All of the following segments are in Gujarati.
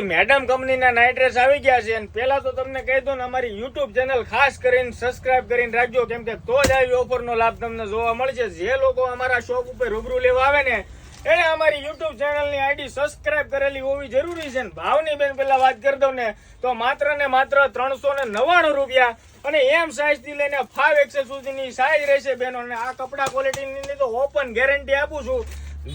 મેડમ કંપનીના નાઇટ ડ્રેસ આવી ગયા છે અને પહેલા તો તમને કહી દઉં ને, અમારી યુટ્યુબ ચેનલ ખાસ કરીને સબસ્ક્રાઇબ કરીને રાખજો, કેમ કે તો જ આવી ઓફરનો લાભ તમને જોવા મળશે. જે લોકો અમારા શોપ ઉપર રૂબરૂ લેવા આવે ને એને અમારી યુટ્યુબ ચેનલની આઈડી સબસ્ક્રાઇબ કરેલી હોવી જરૂરી છે. ભાવની બેન પેલા વાત કરી દઉં ને તો માત્ર ને માત્ર 399 રૂપિયા અને એમ સાઇઝ થી લઈને 5XL સુધીની સાઇઝ રહેશે બેનો. અને આ કપડા ક્વોલિટીની તો ઓપન ગેરંટી આપું છું.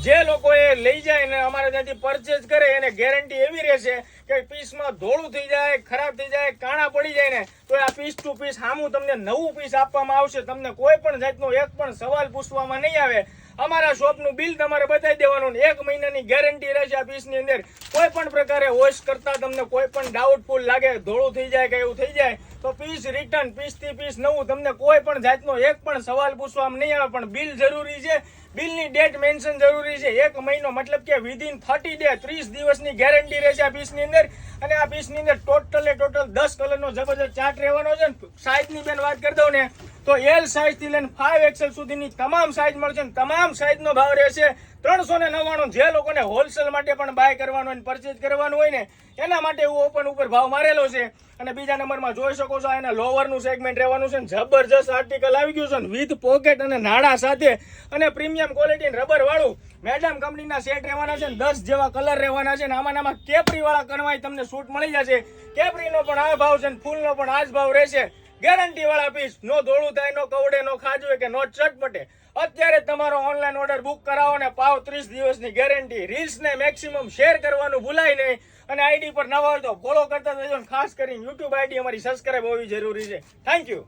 જે લોકો એ લઈ જાય ને અમારે ત્યાંથી પરચેઝ કરે એને ગેરંટી એવી રહેશે કે પીસમાં ધોળું થઈ જાય, ખરાબ થઈ જાય, કાણા પડી જાય ને તો આ પીસ ટુ પીસ સામું તમને નવું પીસ આપવામાં આવશે. તમને કોઈ પણ જાતનો એક પણ સવાલ પૂછવામાં નહીં આવે. અમારા શોપનું બિલ તમારે બતાવી દેવાનું, 1 મહિનાની ગેરંટી રહેશે આ પીસની અંદર. કોઈ પણ પ્રકારે વોશ કરતા તમને કોઈ પણ ડાઉટફુલ લાગે, ધોળું થઈ જાય કે એવું થઈ જાય તો પીસ રિટર્ન, પીસ થી પીસ નવું. તમને કોઈ પણ જાતનો એક પણ સવાલ પૂછવામાં નહીં આવે. પણ બિલ જરૂરી છે, બિલની ડેટ મેન્શન જરૂરી છે. 1 મહિનો મતલબ કે વિધિન 30 ડે 30 દિવસની ગેરંટી રહેશે આ પીસની અંદર. અને આ પીસની અંદર ટોટલ 10 કલરનો જબરજસ્ત ચાર્ટ રહેવાનો છે. સાઇઝની બેન વાત કરી દઉં ને તો L સાઇઝ થી લઈને 5XL સુધીની તમામ સાઇઝ મળશે. તમામ સાઇઝનો ભાવ રહેશે 399. જે લોકોને હોલસેલ માટે પણ બાય કરવાનું અને પરચેઝ કરવાનું હોય ને એના માટે એવું ઓપન ઉપર ભાવ મારેલો છે. અને બીજા નંબરમાં જોઈ શકો છો એના લોવરનું સેગમેન્ટ રહેવાનું છે. જબરજસ્ત આર્ટિકલ આવી ગયું છે વિથ પોકેટ અને નાડા સાથે અને પ્રીમિયમ ક્વોલિટી રબર વાળું મેડમ કંપનીના સેટ રહેવાના છે. 10 જેવા કલર રહેવાના છે. આમાં કેપરી વાળા કણવાય તમને સૂટ મળી જશે. કેપરીનો પણ આ ભાવ છે અને ફૂલનો પણ આ જ ભાવ રહેશે. ગેરંટી વાળા પીસ, નો ધોળું થાય, નો કવડે, નો ખાજવે કે નો ચટપટે. અત્યારે તમારો ઓનલાઈન ઓર્ડર બુક કરાવો ને પાવ 30 દિવસની ગેરંટી. રીલ્સ ને મેક્સિમમ શેર કરવાનું ભૂલાય નહીં. અને આઈડી પર નવા હોય તો ફોલો કરતા જજો. ખાસ કરીને યુટ્યુબ આઈડી અમારી સબસ્ક્રાઇબ હોવી જરૂરી છે. Thank you.